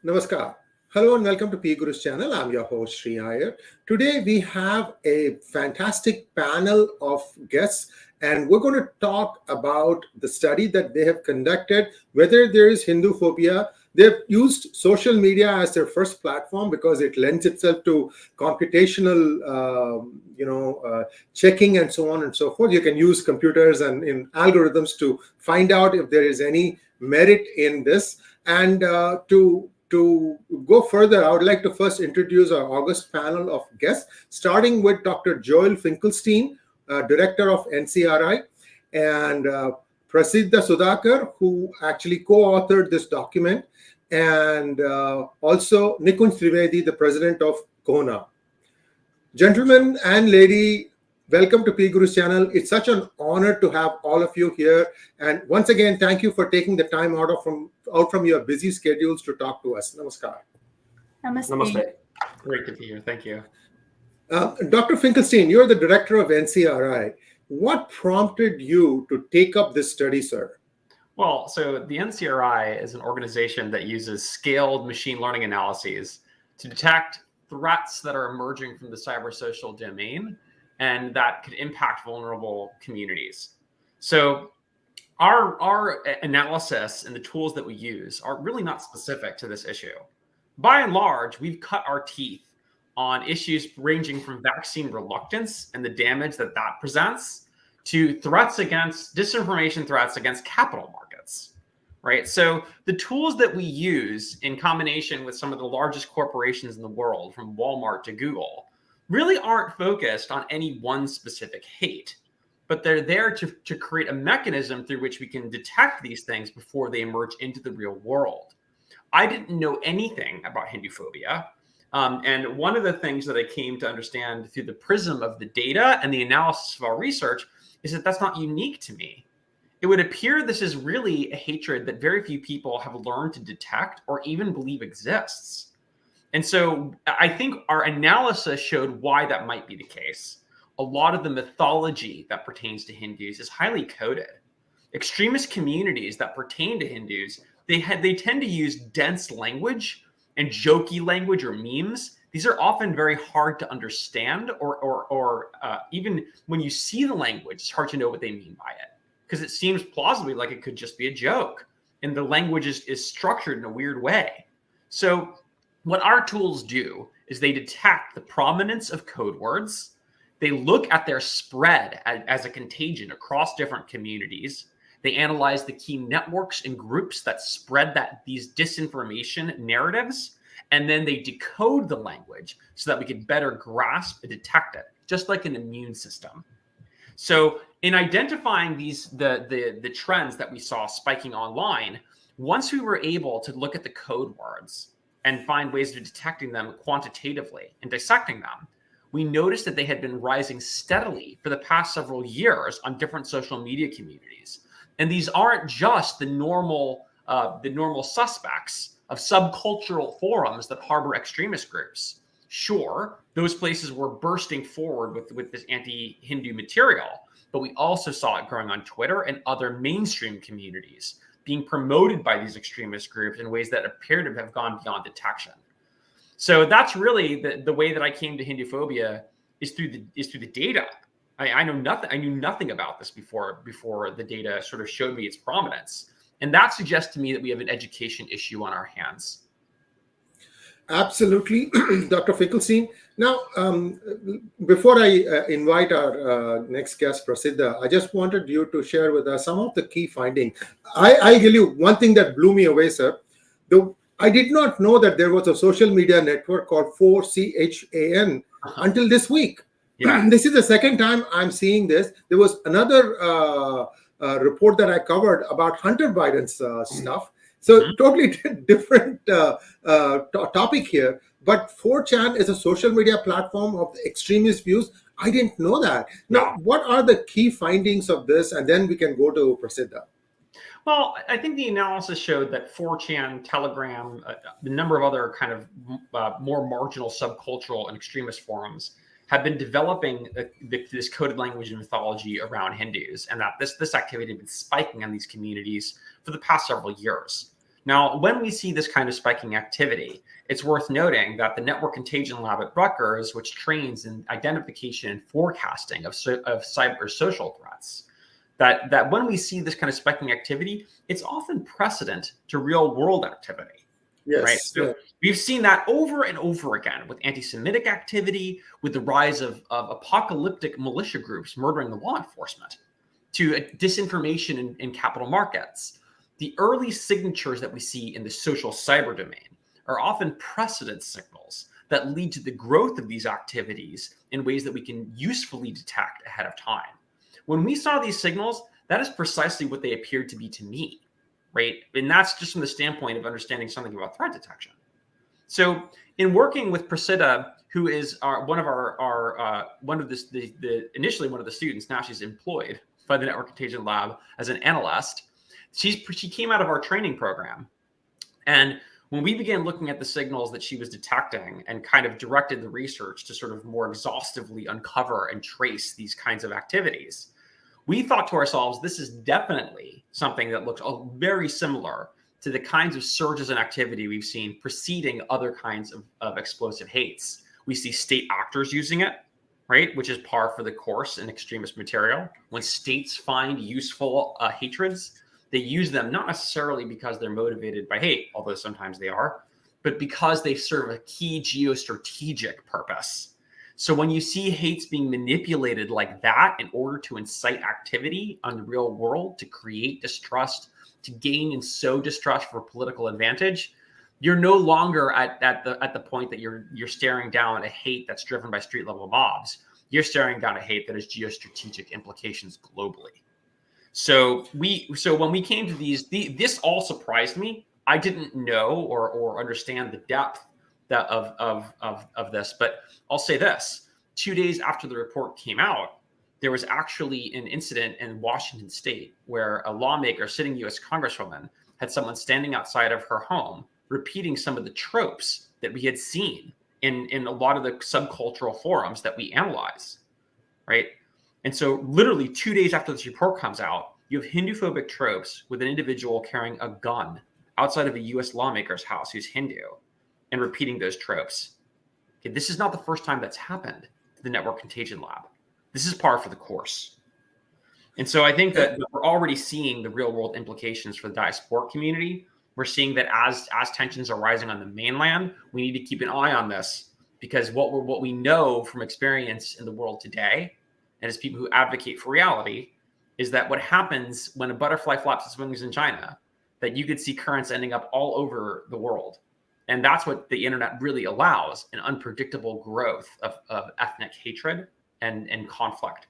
Namaskar. Hello and welcome to PGurus channel. I'm your host Sri Iyer. Today we have a fantastic panel of guests and we're going to talk about the study that they have conducted, whether there is Hinduphobia. They've used social media as their first platform because it lends itself to computational, checking and so on and so forth. You can use computers and in algorithms to find out if there is any merit in this. And to go further, I would like to first introduce our august panel of guests, starting with Dr. Joel Finkelstein, Director of NCRI, and Prasiddha Sudhakar, who actually co-authored this document, and also Nikunj Trivedi, the President of CoHNA. Gentlemen and lady, welcome to PGurus channel. It's such an honor to have all of you here. And once again, thank you for taking the time out from your busy schedules to talk to us. Namaskar. Namaste. Namaste. Great to be here. Thank you. Dr. Finkelstein, you're the director of NCRI. What prompted you to take up this study, sir? Well, so the NCRI is an organization that uses scaled machine learning analyses to detect threats that are emerging from the cybersocial domain and that could impact vulnerable communities. So our analysis and the tools that we use are really not specific to this issue. By and large, we've cut our teeth on issues ranging from vaccine reluctance and the damage that presents to disinformation threats against capital markets, right? So the tools that we use in combination with some of the largest corporations in the world, from Walmart to Google, really aren't focused on any one specific hate, but they're there to create a mechanism through which we can detect these things before they emerge into the real world. I didn't know anything about Hinduphobia. And one of the things that I came to understand through the prism of the data and the analysis of our research is that that's not unique to me. It would appear this is really a hatred that very few people have learned to detect or even believe exists. And so I think our analysis showed why that might be the case. A lot of the mythology that pertains to Hindus is highly coded. Extremist communities that pertain to Hindus, they tend to use dense language and jokey language or memes. These are often very hard to understand, or even when you see the language, it's hard to know what they mean by it because it seems plausibly like it could just be a joke. And the language is structured in a weird way. So what our tools do is they detect the prominence of code words. They look at their spread as a contagion across different communities. They analyze the key networks and groups that spread these disinformation narratives, and then they decode the language so that we can better grasp and detect it, just like an immune system. So in identifying the trends that we saw spiking online, once we were able to look at the code words and find ways of detecting them quantitatively and dissecting them, we noticed that they had been rising steadily for the past several years on different social media communities. And these aren't just the normal suspects of subcultural forums that harbor extremist groups. Sure, those places were bursting forward with this anti-Hindu material, but we also saw it growing on Twitter and other mainstream communities being promoted by these extremist groups in ways that appear to have gone beyond detection. So that's really the way that I came to Hinduphobia is through the data. I knew nothing about this before the data sort of showed me its prominence. And that suggests to me that we have an education issue on our hands. Absolutely, Dr. Finkelstein. Now, before I invite our next guest, Prasiddha, I just wanted you to share with us some of the key findings. I'll tell you one thing that blew me away, sir. I did not know that there was a social media network called 𝗤𝐶HAN until this week. Yeah. This is the second time I'm seeing this. There was another report that I covered about Hunter Biden's stuff. So totally different topic here. But 4chan is a social media platform of the extremist views. I didn't know that. Now, what are the key findings of this? And then we can go to Prasiddha. Well, I think the analysis showed that 4chan, Telegram, the number of other kind of more marginal subcultural and extremist forums have been developing this coded language and mythology around Hindus, and that this activity had been spiking on these communities for the past several years. Now, when we see this kind of spiking activity, it's worth noting that the Network Contagion Lab at Rutgers, which trains in identification and forecasting of cyber social threats, that when we see this kind of spiking activity, it's often precedent to real world activity. Yes. Right. So we've seen that over and over again with anti-Semitic activity, with the rise of apocalyptic militia groups murdering the law enforcement, to disinformation in capital markets. The early signatures that we see in the social cyber domain are often precedent signals that lead to the growth of these activities in ways that we can usefully detect ahead of time. When we saw these signals, that is precisely what they appeared to be to me, right? And that's just from the standpoint of understanding something about threat detection. So in working with Prasiddha, who is initially one of the students, now she's employed by the Network Contagion Lab as an analyst, she came out of our training program. And when we began looking at the signals that she was detecting and kind of directed the research to sort of more exhaustively uncover and trace these kinds of activities, we thought to ourselves, this is definitely something that looks very similar to the kinds of surges in activity we've seen preceding other kinds of explosive hates. We see state actors using it, right, which is par for the course in extremist material. When states find useful hatreds, they use them not necessarily because they're motivated by hate, although sometimes they are, but because they serve a key geostrategic purpose. So when you see hates being manipulated like that in order to incite activity on the real world, to create distrust, to gain and sow distrust for political advantage, you're no longer at the point that you're staring down a hate that's driven by street level mobs. You're staring down a hate that has geostrategic implications globally. So when we came to this all surprised me. I didn't know or understand the depth of this, but I'll say this: 2 days after the report came out, there was actually an incident in Washington State where a lawmaker, sitting U.S. Congresswoman, had someone standing outside of her home repeating some of the tropes that we had seen in a lot of the subcultural forums that we analyze, right? And so literally 2 days after this report comes out, you have Hinduphobic tropes with an individual carrying a gun outside of a U.S. lawmaker's house who's Hindu and repeating those tropes. Okay, this is not the first time that's happened to the Network Contagion Lab. This is par for the course. And so I think that we're already seeing the real world implications for the diasporic community. We're seeing that as tensions are rising on the mainland, we need to keep an eye on this, because what we know from experience in the world today, and as people who advocate for reality, is that what happens when a butterfly flaps its wings in China, that you could see currents ending up all over the world. And that's what the internet really allows, an unpredictable growth of ethnic hatred and conflict.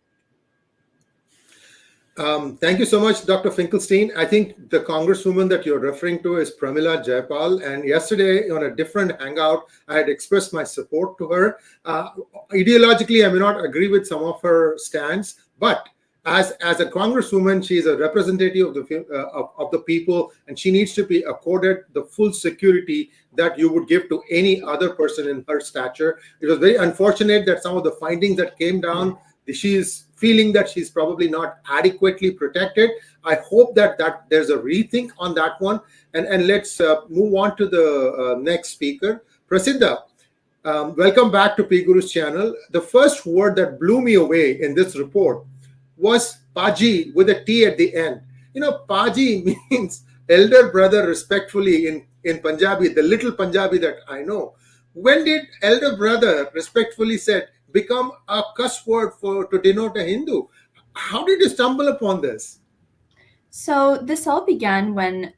Thank you so much, Dr. Finkelstein. I think the congresswoman that you're referring to is Pramila Jayapal. And yesterday on a different hangout, I had expressed my support to her. Ideologically, I may not agree with some of her stands, but as a congresswoman, she is a representative of the people, and she needs to be accorded the full security that you would give to any other person in her stature. It was very unfortunate that some of the findings that came down, she is feeling that she's probably not adequately protected. I hope that there's a rethink on that one. And let's move on to the next speaker. Prasiddha, welcome back to PGurus channel. The first word that blew me away in this report was Paji with a T at the end. You know, Paji means elder brother respectfully in Punjabi, the little Punjabi that I know. When did elder brother respectfully said become a cuss word to denote a Hindu? How did you stumble upon this? So this all began when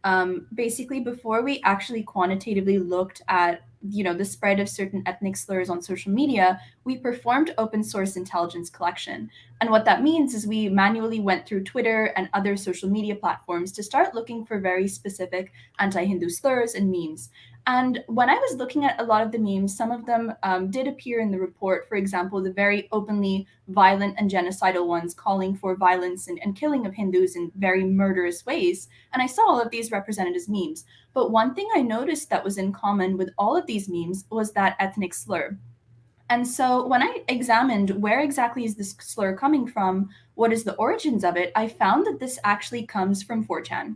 basically before we actually quantitatively looked at the spread of certain ethnic slurs on social media, we performed open source intelligence collection. And what that means is we manually went through Twitter and other social media platforms to start looking for very specific anti-Hindu slurs and memes. And when I was looking at a lot of the memes, some of them did appear in the report. For example, the very openly violent and genocidal ones calling for violence and killing of Hindus in very murderous ways. And I saw all of these represented as memes. But one thing I noticed that was in common with all of these memes was that ethnic slur. And so when I examined where exactly is this slur coming from, what is the origins of it, I found that this actually comes from 4chan.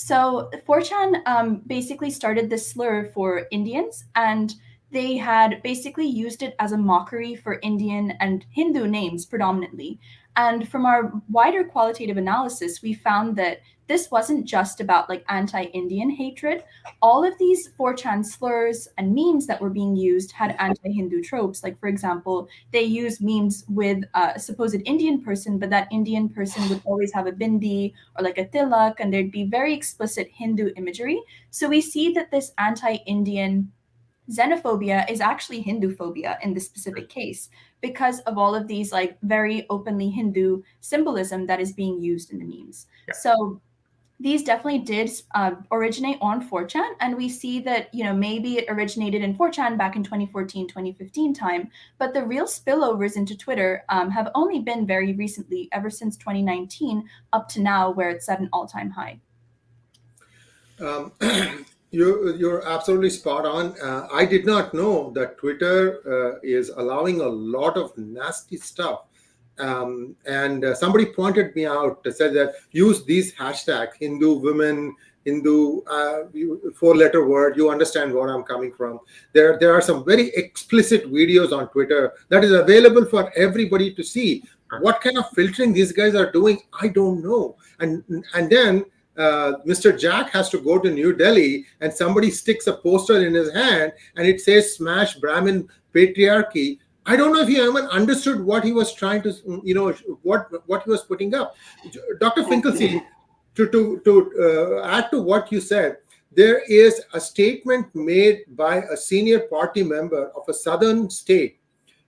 So 4chan basically started this slur for Indians, and they had basically used it as a mockery for Indian and Hindu names predominantly. And from our wider qualitative analysis, we found that this wasn't just about like anti-Indian hatred. All of these 4chan slurs and memes that were being used had anti-Hindu tropes. Like, for example, they use memes with a supposed Indian person, but that Indian person would always have a bindi or like a tilak, and there'd be very explicit Hindu imagery. So we see that this anti-Indian xenophobia is actually Hinduphobia in this specific case because of all of these like very openly Hindu symbolism that is being used in the memes. Yeah. So these definitely did originate on 4chan, and we see that, you know, maybe it originated in 4chan back in 2014, 2015 time, but the real spillovers into Twitter have only been very recently, ever since 2019 up to now, where it's at an all-time high. You're absolutely spot on. I did not know that Twitter is allowing a lot of nasty stuff. And somebody pointed me out, said that use these hashtags, Hindu women, Hindu 4-letter word. You understand where I'm coming from. There are some very explicit videos on Twitter that is available for everybody to see. What kind of filtering these guys are doing, I don't know. And then Mr. Jack has to go to New Delhi, and somebody sticks a poster in his hand and it says "Smash Brahmin Patriarchy." I don't know if he even understood what he was trying to, what he was putting up. Dr. Finkelstein, to add to what you said, there is a statement made by a senior party member of a southern state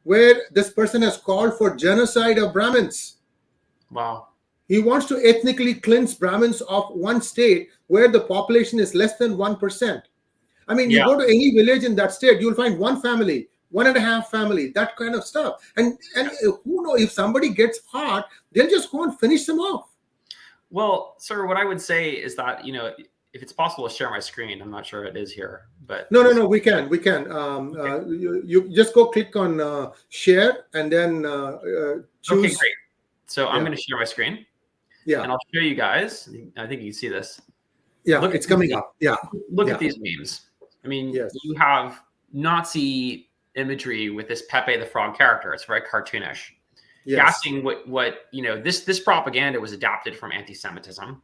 where this person has called for genocide of Brahmins. Wow. He wants to ethnically cleanse Brahmins of one state where the population is less than 1%. I mean, you go to any village in that state, you'll find one family, 1.5 family, that kind of stuff. And who knows, if somebody gets hot, they'll just go and finish them off. Well, sir, what I would say is that, you know, if it's possible to share my screen, I'm not sure it is here, but no, we can. Okay. You just go click on share and then choose. Okay, great. So I'm going to share my screen. Yeah. And I'll show you guys. I think you can see this. Yeah, look, it's coming up. Yeah. Look at these memes. I mean, you have Nazi imagery with this Pepe the Frog character. It's very cartoonish. Gassing what you know, this propaganda was adapted from anti-Semitism,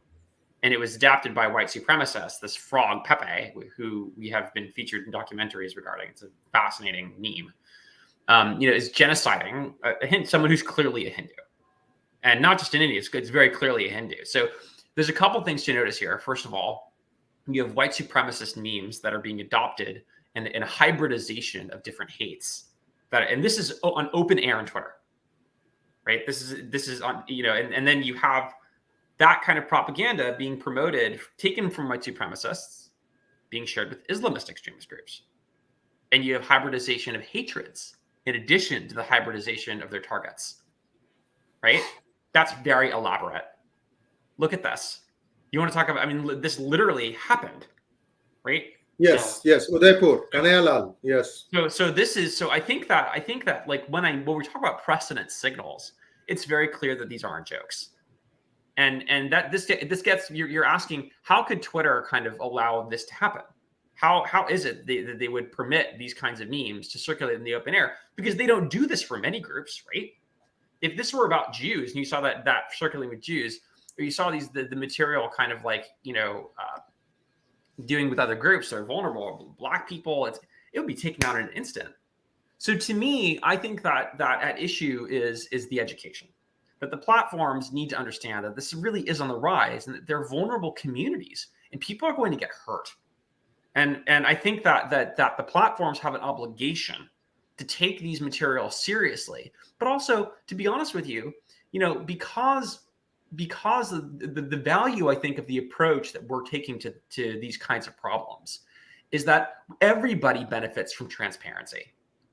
and it was adapted by white supremacists, this frog Pepe, who we have been featured in documentaries regarding. It's a fascinating meme. You know, is genociding someone who's clearly a Hindu. And not just in India, it's very clearly a Hindu. So there's a couple things to notice here. First of all, you have white supremacist memes that are being adopted and a hybridization of different hates. And this is on open air on Twitter, right? This is on, you know, and then you have that kind of propaganda being promoted, taken from white supremacists, being shared with Islamist extremist groups. And you have hybridization of hatreds in addition to the hybridization of their targets, right? That's very elaborate. Look at this. You want to talk about, I mean, this literally happened, right? Yes, 𝗤𝘂𝘀𝗃 Kanhaiya-Lal, yes. So I think that like when we talk about precedent signals, it's very clear that these aren't jokes. And that this gets, you're asking, how could Twitter kind of allow this to happen? How is it that they would permit these kinds of memes to circulate in the open air? Because they don't do this for many groups, right? If this were about Jews and you saw that circulating with Jews, or you saw the material kind of like, you know, dealing with other groups that are vulnerable, Black people, it would be taken out in an instant. So to me, I think that at issue is the education, that the platforms need to understand that this really is on the rise and that they're vulnerable communities and people are going to get hurt. And I think that the platforms have an obligation to take these materials seriously, but also, to be honest with you, you know, because of the value, I think, of the approach that we're taking to these kinds of problems is that everybody benefits from transparency.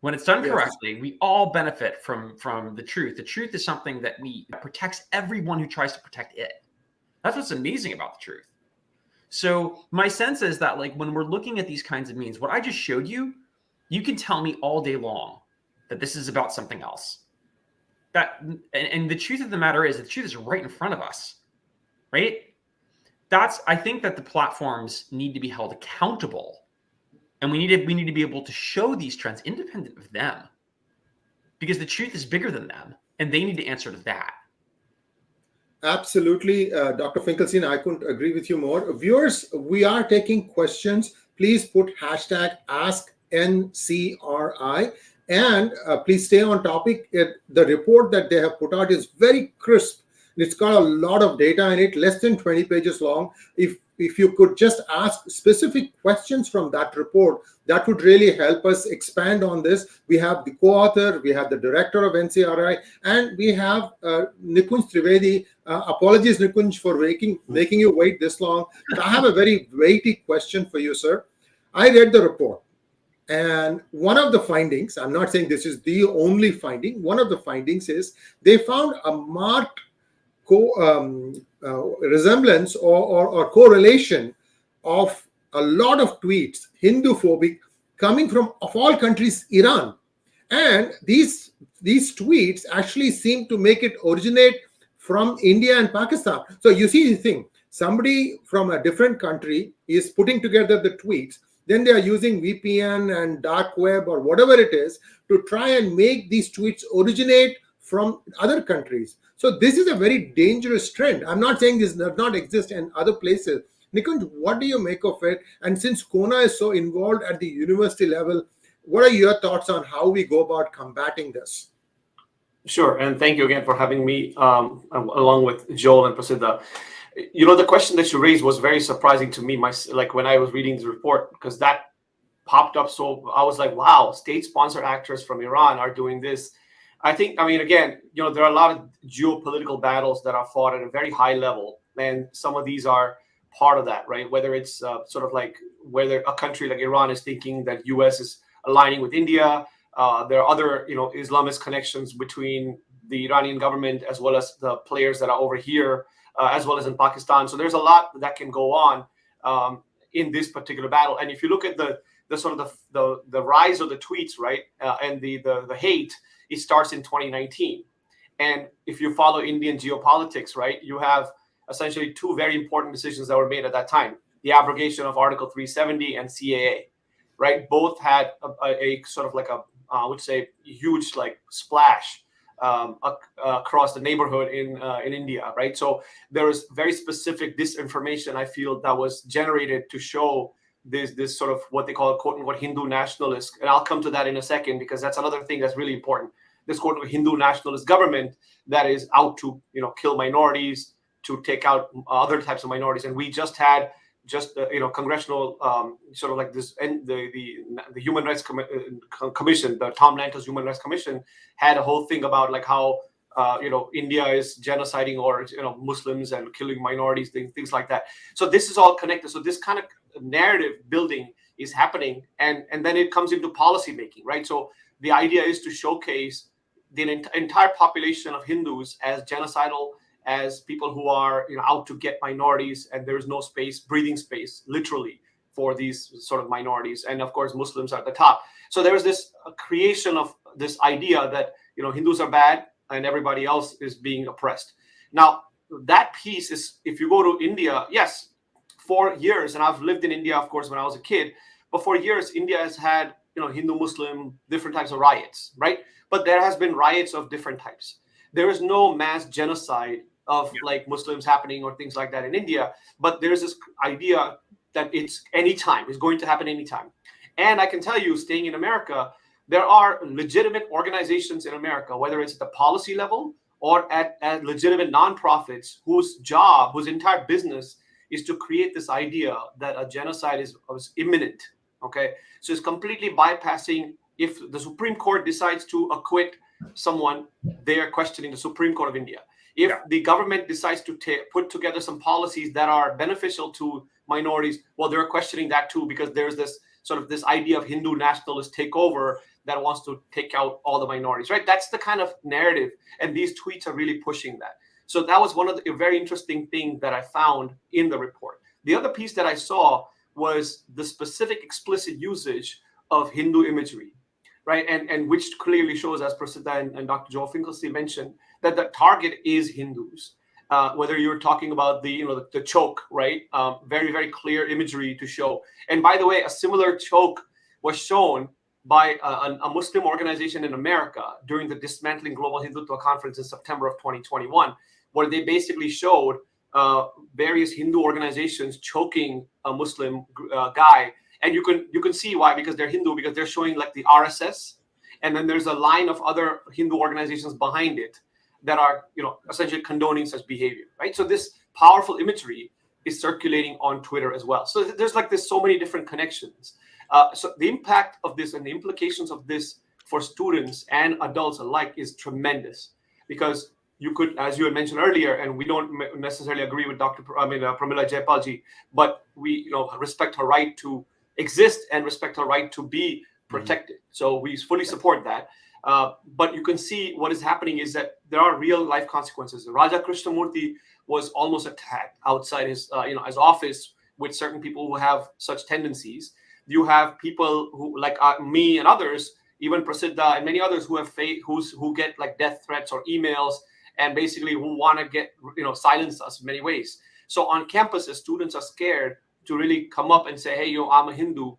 When it's done correctly, we all benefit from the truth. The truth is something that protects everyone who tries to protect it. That's what's amazing about the truth. So my sense is that, like, when we're looking at these kinds of means, what I just showed you, you can tell me all day long that this is about something else. And the truth of the matter is, the truth is right in front of us, right? I think that the platforms need to be held accountable, and we need to be able to show these trends independent of them, because the truth is bigger than them, and they need to answer to that. Absolutely, Dr. Finkelstein, I couldn't agree with you more. Viewers, we are taking questions. Please put hashtag #NCRI, and please stay on topic. The report that they have put out is very crisp. It's got a lot of data in it, less than 20 pages long. If you could just ask specific questions from that report, that would really help us expand on this. We have the co-author, we have the director of NCRI, and we have Nikunj Trivedi. Apologies, Nikunj, for making you wait this long. But I have a very weighty question for you, sir. I read the report, and one of the findings, I'm not saying this is the only finding, one of the findings is they found a marked resemblance or correlation of a lot of tweets, Hinduphobic, coming from, of all countries, Iran. And these tweets actually seem to make it originate from India and Pakistan. So you see the thing, somebody from a different country is putting together the tweets, then they are using VPN and dark web or whatever it is to try and make these tweets originate from other countries. So this is a very dangerous trend. I'm not saying this does not exist in other places. Nikunj, what do you make of it? And since CoHNA is so involved at the university level, what are your thoughts on how we go about combating this? Sure, and thank you again for having me along with Joel and Prasiddha. You know, the question that you raised was very surprising to me, like when I was reading the report, because that popped up. So I was like, wow, state-sponsored actors from Iran are doing this. I mean, again, you know, there are a lot of geopolitical battles that are fought at a very high level, and some of these are part of that, right? Whether it's sort of like whether a country like Iran is thinking that U.S. is aligning with India. There are other, you know, Islamist connections between the Iranian government as well as the players that are over here, as well as in Pakistan. So there's a lot that can go on in this particular battle. And if you look at the sort of the rise of the tweets, right, and the hate, it starts in 2019. And if you follow Indian geopolitics, right, you have essentially two very important decisions that were made at that time: the abrogation of Article 370 and CAA, right? Both had a sort of like a I would say huge like splash across the neighborhood in India, right? So there was very specific disinformation, I feel, that was generated to show this sort of what they call quote unquote Hindu nationalist, and I'll come to that in a second because that's another thing that's really important. This quote unquote Hindu nationalist government that is out to, you know, kill minorities, to take out other types of minorities, and we just had you know, congressional sort of like this, and the Human Rights Commission, the Tom Lantos Human Rights Commission, had a whole thing about like how you know, India is genociding or, you know, Muslims and killing minorities, things like that. So this is all connected. So this kind of narrative building is happening, and then it comes into policy making, right? So the idea is to showcase the entire population of Hindus as genocidal, as people who are, you know, out to get minorities, and there is no space, breathing space, literally, for these sort of minorities. And of course, Muslims are at the top. So there is this creation of this idea that, you know, Hindus are bad and everybody else is being oppressed. Now, that piece is, if you go to India, yes, for years, and I've lived in India, of course, when I was a kid, but for years, India has had, you know, Hindu, Muslim, different types of riots, right? But there has been riots of different types. There is no mass genocide of like Muslims happening or things like that in India, but there's this idea that it's anytime, it's going to happen anytime. And I can tell you, staying in America, there are legitimate organizations in America, whether it's at the policy level or at legitimate nonprofits whose entire business is to create this idea that a genocide is imminent, okay? So it's completely bypassing, if the Supreme Court decides to acquit someone, they are questioning the Supreme Court of India. If the government decides to put together some policies that are beneficial to minorities, well, they're questioning that too, because there's this sort of this idea of Hindu nationalist takeover that wants to take out all the minorities, right? That's the kind of narrative, and these tweets are really pushing that. So that was one of the very interesting things that I found in the report. The other piece that I saw was the specific explicit usage of Hindu imagery, right? And which clearly shows, as Prasiddha and Dr. Joel Finkelstein mentioned, that the target is Hindus. whether you're talking about the choke, right? Very, very clear imagery to show. And by the way, a similar choke was shown by a Muslim organization in America during the Dismantling Global Hindutva conference in September of 2021, where they basically showed various Hindu organizations choking a Muslim guy. And you can see why, because they're Hindu, because they're showing like the RSS, and then there's a line of other Hindu organizations behind it that are, essentially condoning such behavior, right? So this powerful imagery is circulating on Twitter as well. So there's so many different connections. So the impact of this and the implications of this for students and adults alike is tremendous, because you could, as you had mentioned earlier, and we don't necessarily agree with 𝗛𝗶 𝗠𝗲, but we respect her right to exist and respect her right to be protected. So we fully support that. But you can see what is happening is that there are real life consequences. Raja Krishnamurti was almost attacked outside his his office with certain people who have such tendencies. You have people who, like me and others, even Prasiddha and many others, who have who get like death threats or emails, and basically who want to get silence us in many ways. So on campuses, students are scared to really come up and say, hey, I'm a Hindu.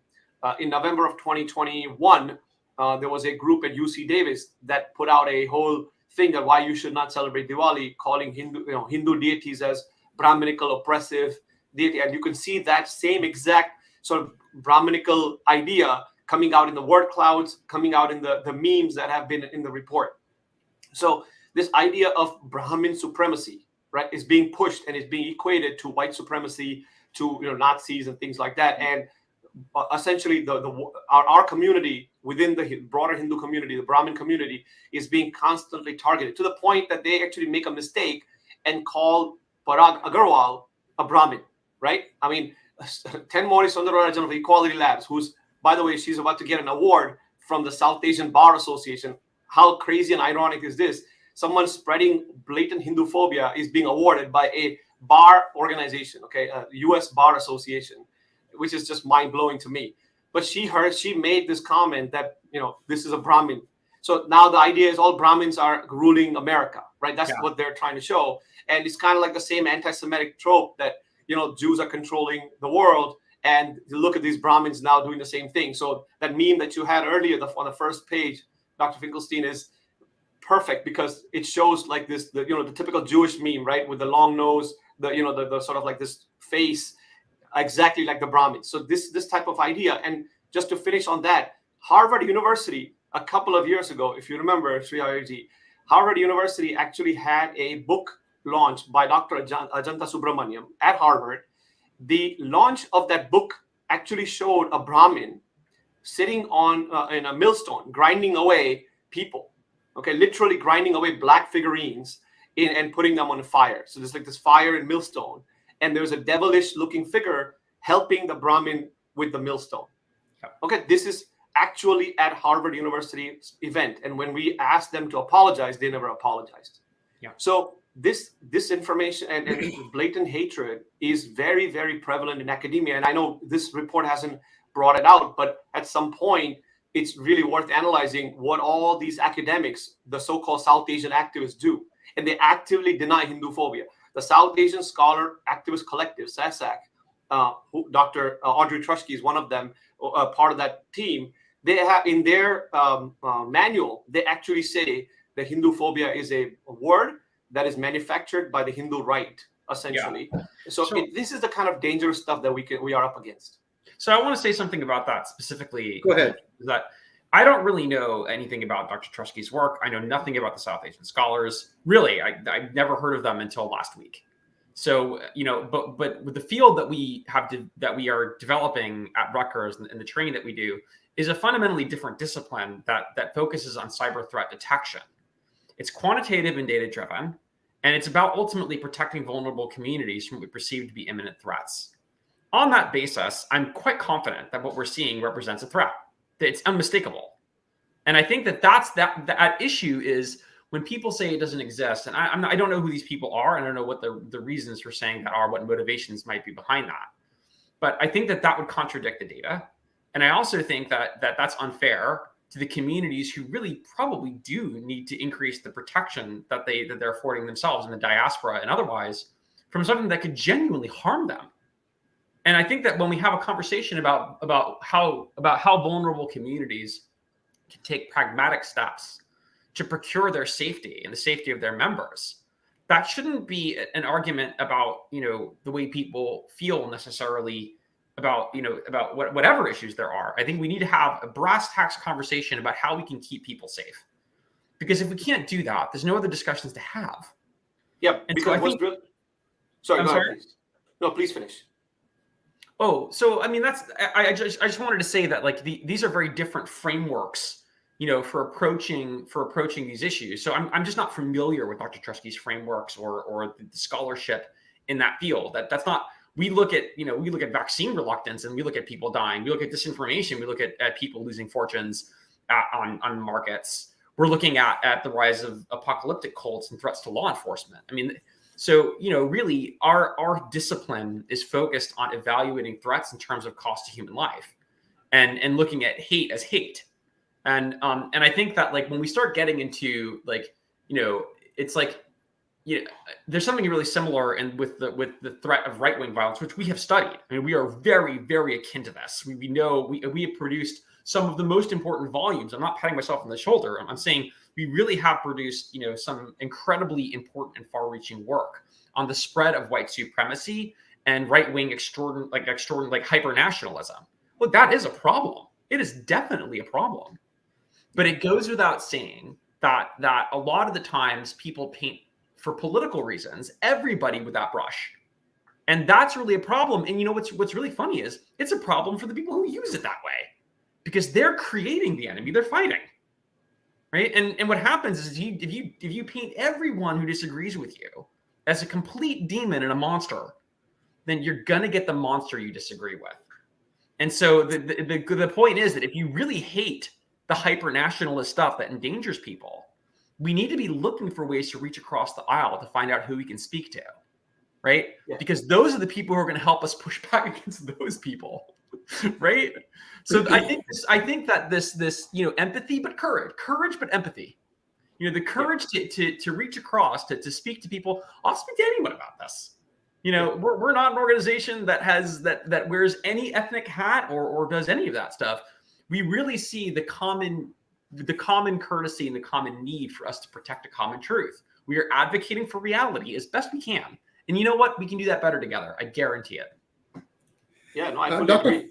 In November of 2021, there was a group at UC Davis that put out a whole thing that why you should not celebrate Diwali, calling Hindu deities as Brahminical oppressive deity. And you can see that same exact sort of Brahminical idea coming out in the word clouds, coming out in the memes that have been in the report. So this idea of Brahmin supremacy, right, is being pushed and is being equated to white supremacy, to Nazis and things like that. And essentially our community within the broader Hindu community, the Brahmin community, is being constantly targeted, to the point that they actually make a mistake and call Parag Agarwal a Brahmin, right? I mean, 𝗏𝗏 𝗠𝗲𝗏𝗏 of Equality Labs, who's, by the way, she's about to get an award from the South Asian Bar Association. How crazy and ironic is this? Someone spreading blatant Hinduphobia is being awarded by a bar organization, a US Bar Association, which is just mind-blowing to me. But she made this comment that, this is a Brahmin. So now the idea is all Brahmins are ruling America, right? That's what they're trying to show. And it's kind of like the same anti-Semitic trope that, Jews are controlling the world. And you look at these Brahmins now doing the same thing. So that meme that you had earlier on the first page, Dr. Finkelstein, is perfect, because it shows like this, the typical Jewish meme, right? With the long nose, the sort of like this face, exactly like the Brahmins. So this type of idea. And just to finish on that, Harvard University, a couple of years ago, if you remember, 𝗏𝗏, Harvard University actually had a book launched by Dr. Ajanta Subramaniam at Harvard. The launch of that book actually showed a Brahmin sitting on in a millstone, grinding away people, literally grinding away black figurines and putting them on fire. So there's like this fire and millstone, and there's a devilish looking figure helping the Brahmin with the millstone. This is actually at Harvard University's event. And when we asked them to apologize, they never apologized. So this information and blatant hatred is very, very prevalent in academia. And I know this report hasn't brought it out, but at some point, it's really worth analyzing what all these academics, the so-called South Asian activists, do. And they actively deny Hinduphobia. The South Asian Scholar Activist Collective, SASAC, Dr. Audrey Truschke is one of them, part of that team. They have in their manual, they actually say that Hinduphobia is a word that is manufactured by the Hindu right, essentially. So this is the kind of dangerous stuff that we are up against. So I want to say something about that specifically. Go ahead. That I don't really know anything about Dr. Truschke's work. I know nothing about the South Asian scholars. Really, I've never heard of them until last week. So, but with the field that we are developing at Rutgers and the training that we do is a fundamentally different discipline that focuses on cyber threat detection. It's quantitative and data-driven, and it's about ultimately protecting vulnerable communities from what we perceive to be imminent threats. On that basis, I'm quite confident that what we're seeing represents a threat. That it's unmistakable. And I think that issue is when people say it doesn't exist, and I don't know who these people are, and I don't know what the reasons for saying that are, what motivations might be behind that. But I think that would contradict the data. And I also think that that's unfair to the communities who really probably do need to increase the protection that they're affording themselves in the diaspora and otherwise from something that could genuinely harm them. And I think that when we have a conversation about how vulnerable communities can take pragmatic steps to procure their safety and the safety of their members, that shouldn't be an argument about, the way people feel necessarily about whatever issues there are. I think we need to have a brass tacks conversation about how we can keep people safe. Because if we can't do that, there's no other discussions to have. Yep. And because so I think, sorry, I'm go sorry? ahead, please. No, please finish. Oh, so I mean, I just wanted to say that like these are very different frameworks, for approaching these issues. So I'm just not familiar with Dr. Trivedi's frameworks or the scholarship in that field. That's not. We look at vaccine reluctance, and we look at people dying. We look at disinformation. We look at people losing fortunes on markets. We're looking at the rise of apocalyptic cults and threats to law enforcement. I mean, so really our discipline is focused on evaluating threats in terms of cost to human life, and looking at hate as hate. And I think that like when we start getting into like, it's like, there's something really similar with the threat of right-wing violence, which we have studied. I mean, we are very, very akin to this. We know we have produced some of the most important volumes. I'm not patting myself on the shoulder. I'm saying we really have produced, some incredibly important and far-reaching work on the spread of white supremacy and right-wing extraordinary hyper-nationalism. Well, that is a problem. It is definitely a problem. But it goes without saying that a lot of the times people paint for political reasons everybody with that brush. And that's really a problem. And what's really funny is it's a problem for the people who use it that way, because they're creating the enemy they're fighting. Right? And what happens is if you paint everyone who disagrees with you as a complete demon and a monster, then you're gonna get the monster you disagree with. And so the point is that if you really hate the hyper-nationalist stuff that endangers people, we need to be looking for ways to reach across the aisle to find out who we can speak to, right? Yeah. Because those are the people who are going to help us push back against those people, right? So I think that this empathy but courage but empathy, the courage to reach across to speak to people. I'll speak to anyone about this. We're not an organization that wears any ethnic hat or does any of that stuff. We really see the common courtesy and the common need for us to protect a common truth. We are advocating for reality as best we can. And you know what? We can do that better together. I guarantee it. Yeah, no, I fully agree.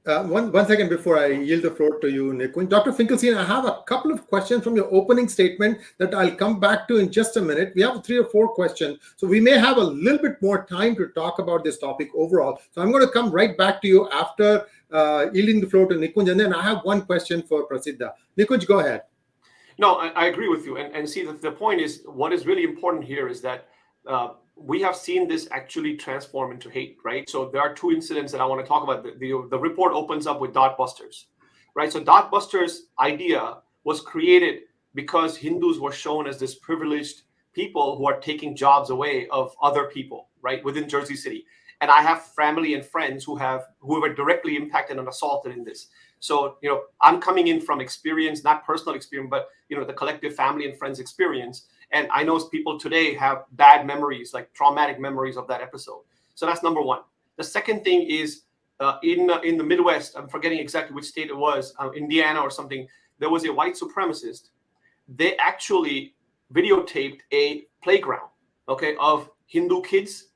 One second before I yield the floor to you, Nikunj. Dr. Finkelstein, I have a couple of questions from your opening statement that I'll come back to in just a minute. We have 3 or 4 questions, so we may have a little bit more time to talk about this topic overall. So I'm going to come right back to you after yielding the floor to Nikunj, and then I have one question for Prasiddha. Nikunj, go ahead. No, I agree with you. And see, the point is, what is really important here is that we have seen this actually transform into hate, right? So there are 2 incidents that I want to talk about. The report opens up with 𝗏𝗏busters, right? So 𝗏𝗏busters idea was created because Hindus were shown as this privileged people who are taking jobs away of other people, right, within Jersey City. And I have family and friends who were directly impacted and assaulted in this. So, I'm coming in from experience, not personal experience, but, the collective family and friends experience. And I know people today have bad memories, like traumatic memories of that episode. So that's number one. The second thing is in the Midwest, I'm forgetting exactly which state it was, Indiana or something, there was a white supremacist. They actually videotaped a playground, of Hindu kids,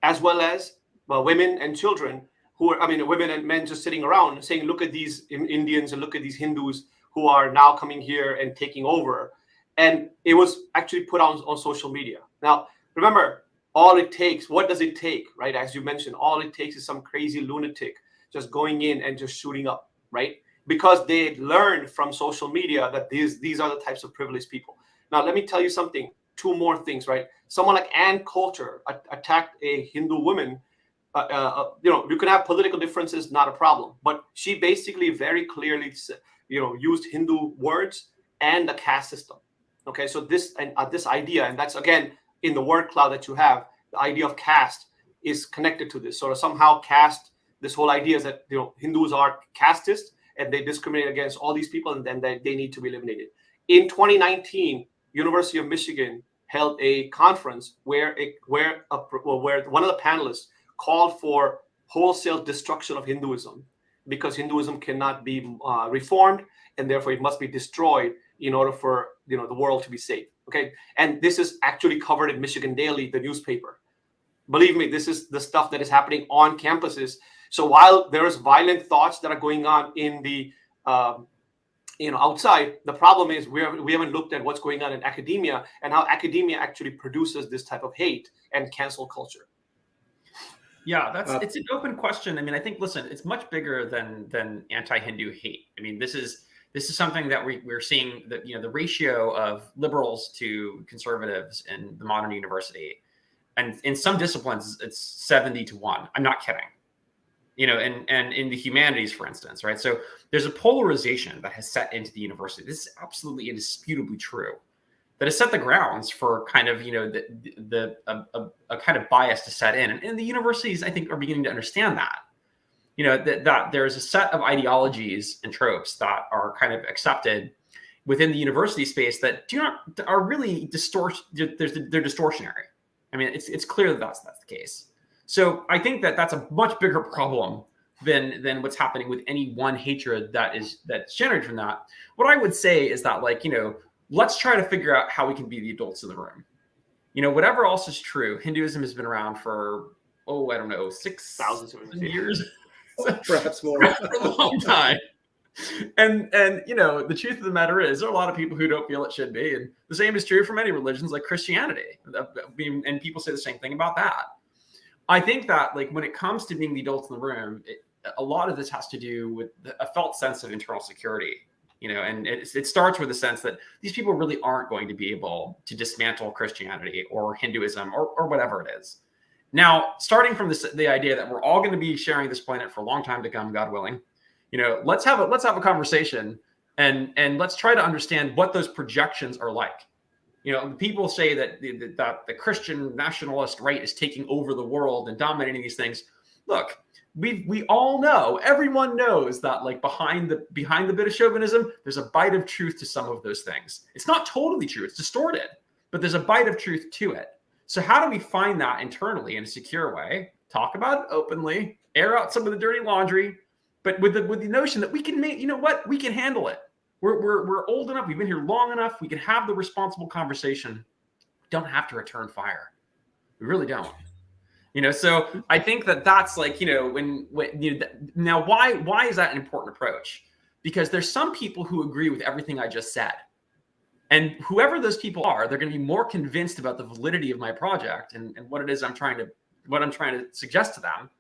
as well as women and children women and men just sitting around saying, look at these Indians and look at these Hindus who are now coming here and taking over. And it was actually put on social media. Now, remember, what does it take, right? As you mentioned, all it takes is some crazy lunatic just going in and just shooting up, right? Because they learned from social media that these are the types of privileged people. Now, let me tell you something, 2 more things, right? Someone like Ann Coulter attacked a Hindu woman. You can have political differences, not a problem. But she basically very clearly, used Hindu words and the caste system. Okay, so this idea, and that's again in the word cloud that you have, the idea of caste is connected to this. So somehow caste, this whole idea is that Hindus are casteist and they discriminate against all these people, and then they need to be eliminated. In 2019, University of Michigan held a conference where one of the panelists called for wholesale destruction of Hinduism, because Hinduism cannot be reformed, and therefore it must be destroyed in order for the world to be safe. Okay, and this is actually covered in Michigan Daily, the newspaper. Believe me, this is the stuff that is happening on campuses. So while there is violent thoughts that are going on in the outside, the problem is we haven't looked at what's going on in academia and how academia actually produces this type of hate and cancel culture. Yeah, it's an open question. I mean, I think, listen, it's much bigger than anti-Hindu hate. I mean, this is something that we're seeing, that the ratio of liberals to conservatives in the modern university, and in some disciplines it's 70-1. I'm not kidding. And in the humanities, for instance, right? So there's a polarization that has set into the university. This is absolutely indisputably true. That has set the grounds for kind of a kind of bias to set in, and the universities, I think, are beginning to understand that. That there's a set of ideologies and tropes that are kind of accepted within the university space that are really they're distortionary. I mean, it's clear that that's the case. So I think that that's a much bigger problem than what's happening with any one hatred that's generated from that. What I would say is that, let's try to figure out how we can be the adults in the room. Whatever else is true, Hinduism has been around for, I don't know, 6,000 years. Perhaps more. For a long time. And the truth of the matter is, there are a lot of people who don't feel it should be. And the same is true for many religions like Christianity. And people say the same thing about that. I think that, when it comes to being the adults in the room, a lot of this has to do with a felt sense of internal security. And it starts with the sense that these people really aren't going to be able to dismantle Christianity or Hinduism or whatever it is. Now, starting from the idea that we're all going to be sharing this planet for a long time to come, God willing, let's have a conversation and let's try to understand what those projections are like. People say that the Christian nationalist right is taking over the world and dominating these things. Look, we all know, everyone knows that, behind the bit of chauvinism, there's a bite of truth to some of those things. It's not totally true; it's distorted, but there's a bite of truth to it. So how do we find that internally in a secure way? Talk about it openly, air out some of the dirty laundry, but with the notion that we can make, we can handle it. We're old enough. We've been here long enough. We can have the responsible conversation. Don't have to return fire. We really don't. So I think that's now why is that an important approach? Because there's some people who agree with everything I just said. And whoever those people are, they're going to be more convinced about the validity of my project and what it is I'm trying to suggest to them,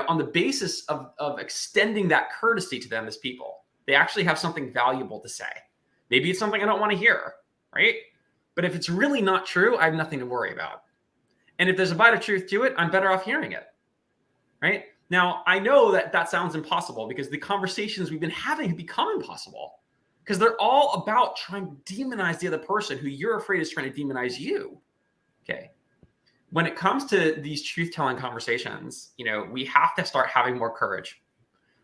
on the basis of extending that courtesy to them as people. They actually have something valuable to say. Maybe it's something I don't want to hear, right? But if it's really not true, I have nothing to worry about. And if there's a bite of truth to it, I'm better off hearing it, right? Now, I know that sounds impossible because the conversations we've been having have become impossible because they're all about trying to demonize the other person who you're afraid is trying to demonize you, okay? When it comes to these truth-telling conversations, we have to start having more courage.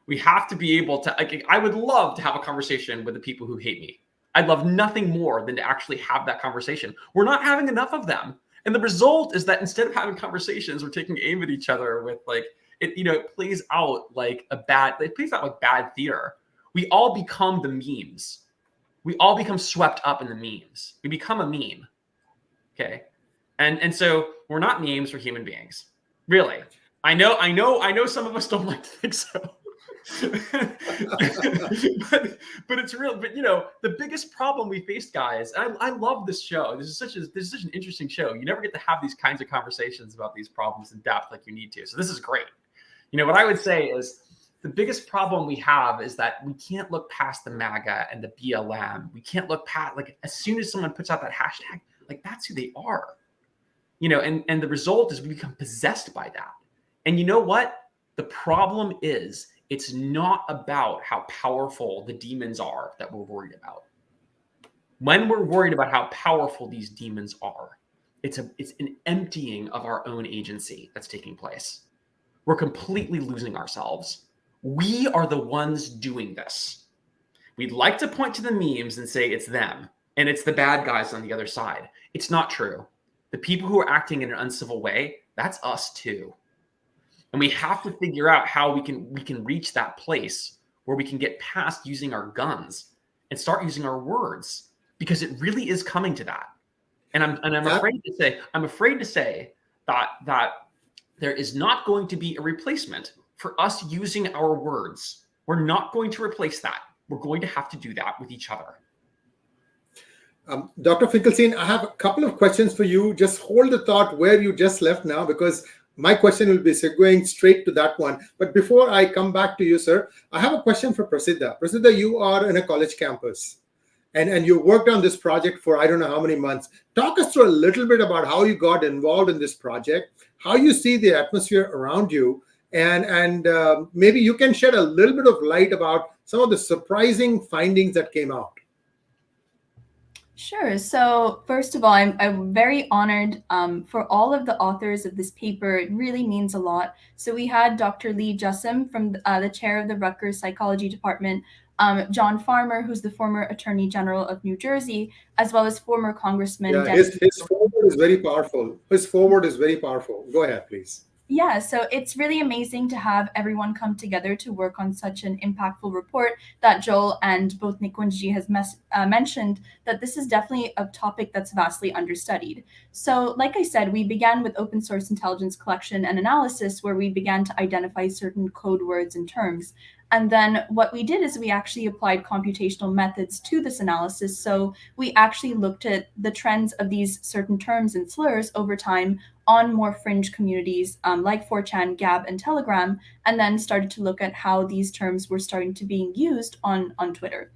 We have to be able to, I would love to have a conversation with the people who hate me. I'd love nothing more than to actually have that conversation. We're not having enough of them. And the result is that instead of having conversations, we're taking aim at each other with it plays out like bad theater. We all become the memes. We all become swept up in the memes. We become a meme. Okay. And so we're not memes, we're human beings. Really. I know some of us don't like to think so. but it's real. But the biggest problem we face, guys, and I love this show. This is such an interesting show. You never get to have these kinds of conversations about these problems in depth like you need to. So this is great. What I would say is the biggest problem we have is that we can't look past the MAGA and the BLM. We can't look past, as soon as someone puts out that hashtag, that's who they are. And the result is we become possessed by that. And you know what? The problem is it's not about how powerful the demons are that we're worried about. When we're worried about how powerful these demons are, it's an emptying of our own agency that's taking place. We're completely losing ourselves. We are the ones doing this. We'd like to point to the memes and say it's them and it's the bad guys on the other side. It's not true. The people who are acting in an uncivil way, that's us too. And we have to figure out how we can reach that place where we can get past using our guns and start using our words, because it really is coming to that. And I'm afraid to say that there is not going to be a replacement for us using our words. We're not going to replace that. We're going to have to do that with each other. Dr. Finkelstein, I have a couple of questions for you. Just hold the thought where you just left now, because my question will be segueing straight to that one. But before I come back to you, sir, I have a question for Prasiddha. Prasiddha, you are in a college campus, and you worked on this project for I don't know how many months. Talk us through a little bit about how you got involved in this project, how you see the atmosphere around you, and maybe you can shed a little bit of light about some of the surprising findings that came out. Sure. So first of all, I'm very honored for all of the authors of this paper. It really means a lot. So we had Dr. 𝗤𝘠𝗪𝗀 from the chair of the Rutgers Psychology Department, John Farmer, who's the former Attorney General of New Jersey, as well as former Congressman. Yeah, his forward is very powerful. His forward is very powerful. Go ahead, please. Yeah, so it's really amazing to have everyone come together to work on such an impactful report that Joel and both Nikunj has mentioned, that this is definitely a topic that's vastly understudied. So like I said, we began with open source intelligence collection and analysis, where we began to identify certain code words and terms. And then what we did is we actually applied computational methods to this analysis. So we actually looked at the trends of these certain terms and slurs over time on more fringe communities like 4chan, Gab, and Telegram, and then started to look at how these terms were starting to being used on Twitter.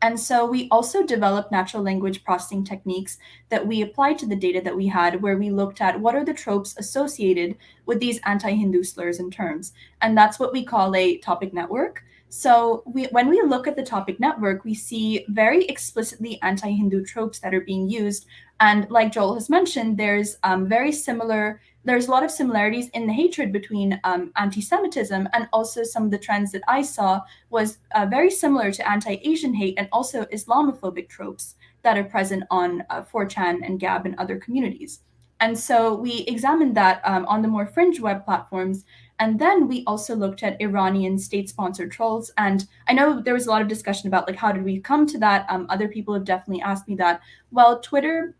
And so we also developed natural language processing techniques that we applied to the data that we had, where we looked at what are the tropes associated with these anti-Hindu slurs and terms. And that's what we call a topic network. So when we look at the topic network, we see very explicitly anti-Hindu tropes that are being used. And like Joel has mentioned, there's a lot of similarities in the hatred between anti-Semitism, and also some of the trends that I saw was very similar to anti-Asian hate and also Islamophobic tropes that are present on 4chan and Gab and other communities. And so we examined that on the more fringe web platforms. And then we also looked at Iranian state-sponsored trolls. And I know there was a lot of discussion about like, how did we come to that? Other people have definitely asked me that. Well, Twitter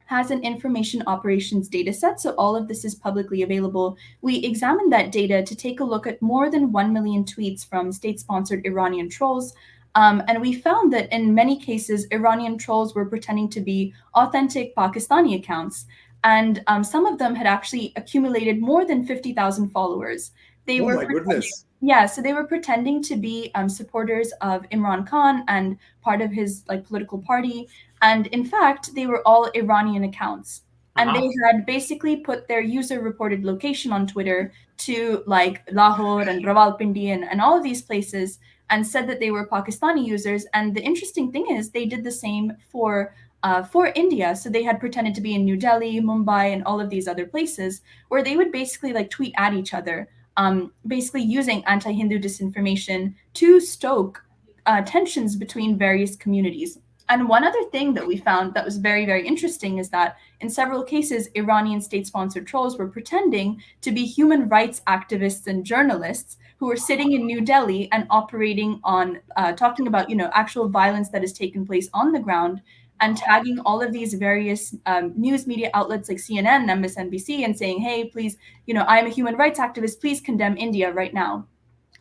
has an information operations data set, so all of this is publicly available. We examined that data to take a look at more than 1 million tweets from state-sponsored Iranian trolls. And we found that in many cases, Iranian trolls were pretending to be authentic Pakistani accounts. And some of them had actually accumulated more than 50,000 followers. They oh were my goodness. Yeah, so they were pretending to be supporters of Imran Khan and part of his political party. And in fact, they were all Iranian accounts. And they had basically put their user-reported location on Twitter to like Lahore and Rawalpindi and all of these places, and said that they were Pakistani users. And the interesting thing is they did the same for India. So they had pretended to be in New Delhi, Mumbai, and all of these other places, where they would basically tweet at each other, basically using anti-Hindu disinformation to stoke tensions between various communities. And one other thing that we found that was very, very interesting is that in several cases, Iranian state-sponsored trolls were pretending to be human rights activists and journalists who were sitting in New Delhi and operating on, talking about, actual violence that has taken place on the ground, and tagging all of these various news media outlets like CNN, MSNBC, and saying, hey, please, I'm a human rights activist, please condemn India right now.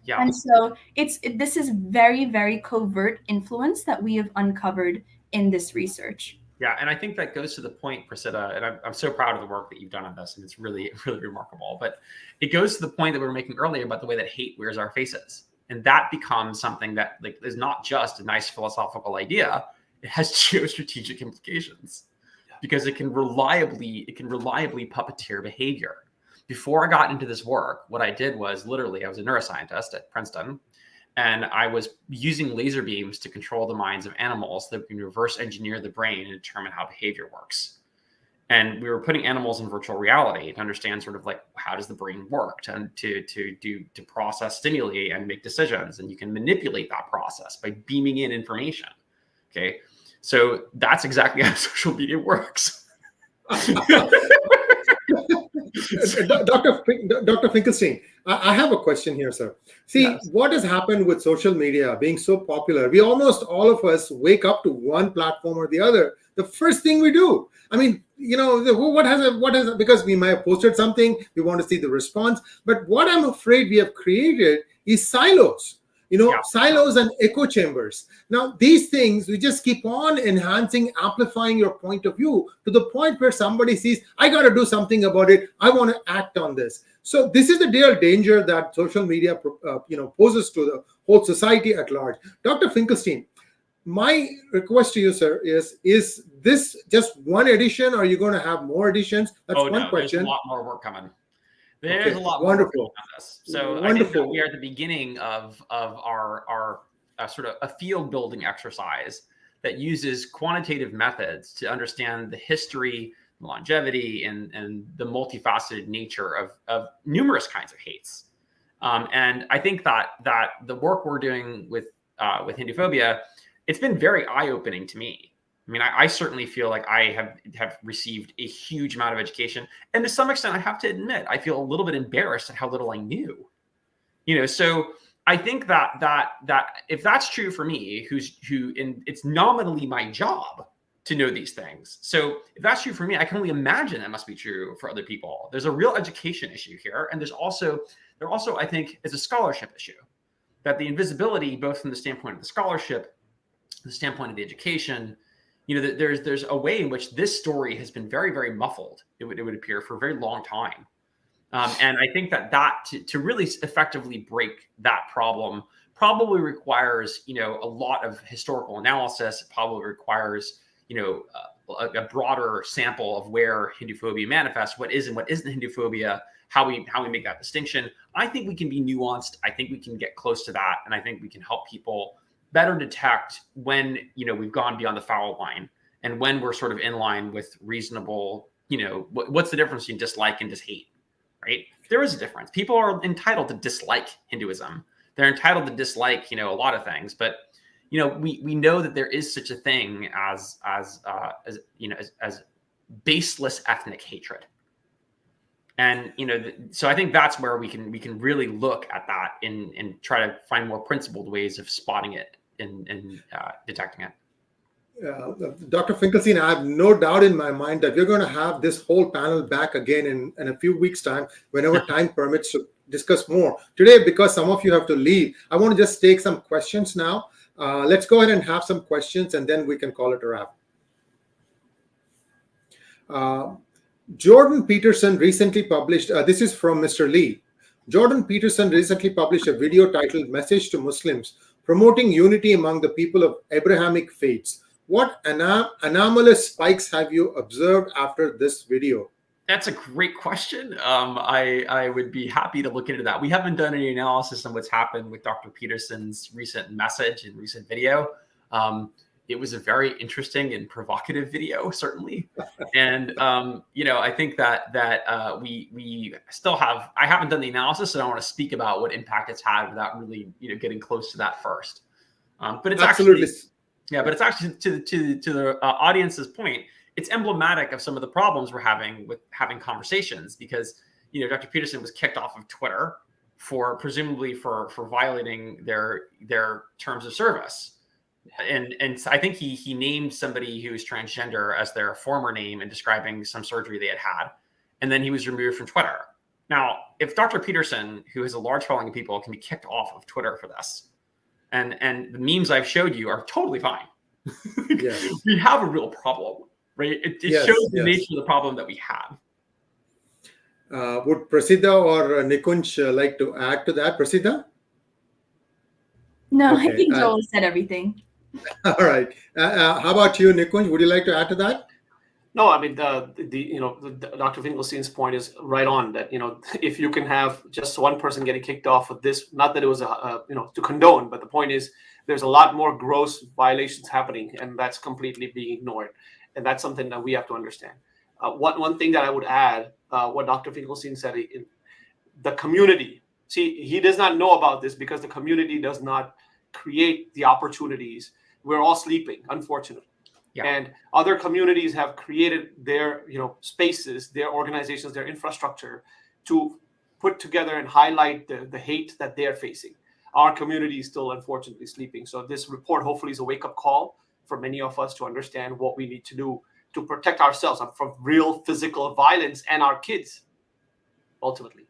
Yeah. And so this is very, very covert influence that we have uncovered in this research. Yeah, and I think that goes to the point, Prasiddha, and I'm so proud of the work that you've done on this, and it's really, really remarkable. But it goes to the point that we were making earlier about the way that hate wears our faces. And that becomes something that is not just a nice philosophical idea. It has geostrategic implications, because it can reliably puppeteer behavior. Before I got into this work, what I did was literally, I was a neuroscientist at Princeton, and I was using laser beams to control the minds of animals that can reverse engineer the brain and determine how behavior works. And we were putting animals in virtual reality to understand sort of like, how does the brain work to process stimuli and make decisions. And you can manipulate that process by beaming in information. Okay. So that's exactly how social media works. Dr. Finkelstein, I have a question here, sir. See, yes. What has happened with social media being so popular? We almost all of us wake up to one platform or the other. The first thing we do, I mean, you know, because we might have posted something, we want to see the response. But what I'm afraid we have created is silos. You know, silos and echo chambers. Now, these things, we just keep on enhancing, amplifying your point of view to the point where somebody sees, I got to do something about it. I want to act on this. So this is the real danger that social media, poses to the whole society at large. Dr. Finkelstein, my request to you, sir, is this just one edition? Or are you going to have more editions? That's one question. There's a lot more work coming. There's a lot more on this. So I think that we are at the beginning of our sort of a field building exercise that uses quantitative methods to understand the history, longevity, and the multifaceted nature of numerous kinds of hates. And I think that the work we're doing with Hinduphobia, it's been very eye-opening to me. I mean, I certainly feel like I have received a huge amount of education. And to some extent, I have to admit, I feel a little bit embarrassed at how little I knew. You know, so I think that if that's true for me, it's nominally my job to know these things. So if that's true for me, I can only imagine that must be true for other people. There's a real education issue here. And there also, I think, is a scholarship issue, that the invisibility, both from the standpoint of the scholarship, the standpoint of the education, you know, there's a way in which this story has been very, very muffled, it would appear, for a very long time. And I think that to really effectively break that problem probably requires, you know, a lot of historical analysis. It probably requires, you know, a broader sample of where Hinduphobia manifests, what is and what isn't Hinduphobia, how we make that distinction. I think we can be nuanced. I think we can get close to that. And I think we can help people better detect when, you know, we've gone beyond the foul line and when we're sort of in line with reasonable, you know, what's the difference between dislike and hate, right? There is a difference. People are entitled to dislike Hinduism. They're entitled to dislike, you know, a lot of things, but, you know, we know that there is such a thing as baseless ethnic hatred. And, you know, so I think that's where we can really look at that and try to find more principled ways of spotting it and detecting it. Dr. Finkelstein, I have no doubt in my mind that we're going to have this whole panel back again in a few weeks' time, whenever time permits, to discuss more. Today, because some of you have to leave, I want to just take some questions now. Let's go ahead and have some questions, and then we can call it a wrap. Jordan Peterson recently published, this is from Mr. Lee. Jordan Peterson recently published a video titled Message to Muslims, Promoting Unity Among the People of Abrahamic Faiths. What anomalous spikes have you observed after this video? That's a great question. I would be happy to look into that. We haven't done any analysis on what's happened with Dr. Peterson's recent message and recent video. It was a very interesting and provocative video, certainly. And, you know, I think that we still have, I haven't done the analysis, so I don't want to speak about what impact it's had without really, you know, getting close to that first. But it's absolutely, but it's actually to the audience's point, it's emblematic of some of the problems we're having with having conversations, because, you know, Dr. Peterson was kicked off of Twitter presumably for violating their terms of service. And I think he named somebody who was transgender as their former name and describing some surgery they had. And then he was removed from Twitter. Now, if Dr. Peterson, who has a large following of people, can be kicked off of Twitter for this, and the memes I've showed you are totally fine. Yes. We have a real problem, right? It shows the nature of the problem that we have. Would Prasiddha or Nikunj like to add to that? Prasiddha? No, okay. I think Joel said everything. All right. How about you, Nikunj? Would you like to add to that? No, I mean, Dr. Finkelstein's point is right on, that, you know, if you can have just one person getting kicked off of this, not that it was to condone, but the point is there's a lot more gross violations happening, and that's completely being ignored. And that's something that we have to understand. One thing that I would add, what Dr. Finkelstein said, the community. See, he does not know about this because the community does not create the opportunities. We're all sleeping, unfortunately. Yeah. And other communities have created their, spaces, their organizations, their infrastructure to put together and highlight the hate that they're facing. Our community is still, unfortunately, sleeping. So this report hopefully is a wake-up call for many of us to understand what we need to do to protect ourselves from real physical violence and our kids, ultimately.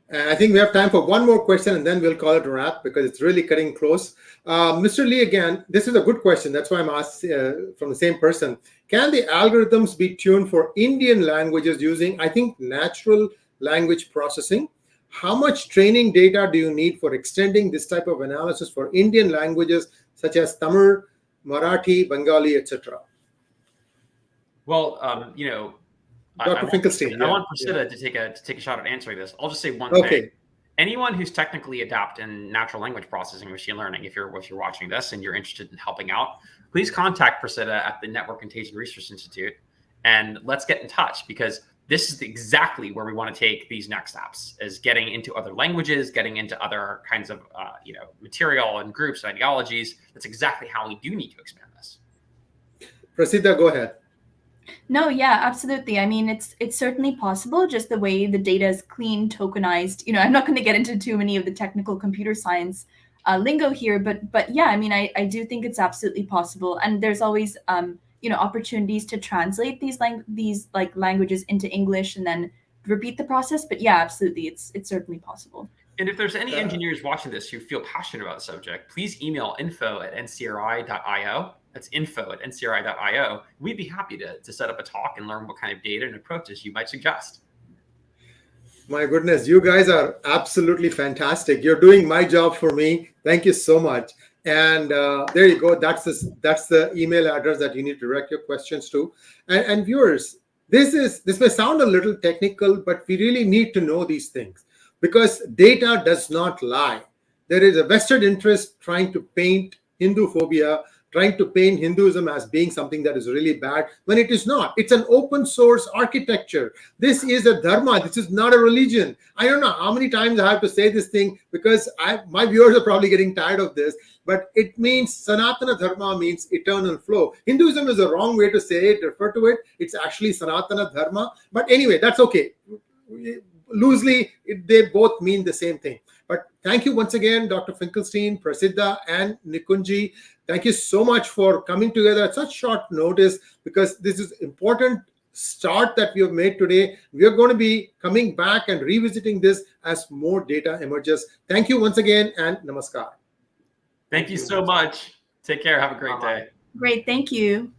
And I think we have time for one more question, and then we'll call it a wrap because it's really cutting close. Mr. Lee, again, this is a good question. That's why I'm asked from the same person. Can the algorithms be tuned for Indian languages using, I think, natural language processing? How much training data do you need for extending this type of analysis for Indian languages such as Tamil, Marathi, Bengali, etc.? Well, Dr. Finkelstein. I want Prasiddha to take a shot at answering this. I'll just say one Okay. thing. Anyone who's technically adept in natural language processing, machine learning, if you're watching this and you're interested in helping out, please contact Prasiddha at the Network and Contagion Research Institute, and let's get in touch, because this is exactly where we want to take these next steps: is getting into other languages, getting into other kinds of material and groups and ideologies. That's exactly how we do need to expand this. Prasiddha, go ahead. No, yeah, absolutely. I mean, it's certainly possible, just the way the data is clean, tokenized. I'm not going to get into too many of the technical computer science lingo here, but yeah, I mean, I do think it's absolutely possible. And there's always, opportunities to translate these languages into English and then repeat the process. But yeah, absolutely, it's certainly possible. And if there's any engineers watching this who feel passionate about the subject, please email info@ncri.io. That's info@ncri.io. We'd be happy to set up a talk and learn what kind of data and approaches you might suggest. My goodness, you guys are absolutely fantastic. You're doing my job for me. Thank you so much. And there you go. That's the email address that you need to direct your questions to. And viewers, this may sound a little technical, but we really need to know these things because data does not lie. There is a vested interest trying to paint Hinduphobia, trying to paint Hinduism as being something that is really bad when it is not. It's an open source architecture. This is a dharma. This is not a religion. I don't know how many times I have to say this thing because my viewers are probably getting tired of this, but it means Sanatana Dharma means eternal flow. Hinduism is the wrong way to say it, refer to it. It's actually Sanatana Dharma. But anyway, that's okay. Loosely, they both mean the same thing. But thank you once again, Dr. Finkelstein, Prasiddha, and Nikunj. Thank you so much for coming together at such short notice, because this is important start that we have made today. We are going to be coming back and revisiting this as more data emerges. Thank you once again, and namaskar. Thank you so much. Take care. Have a great day. Great. Thank you.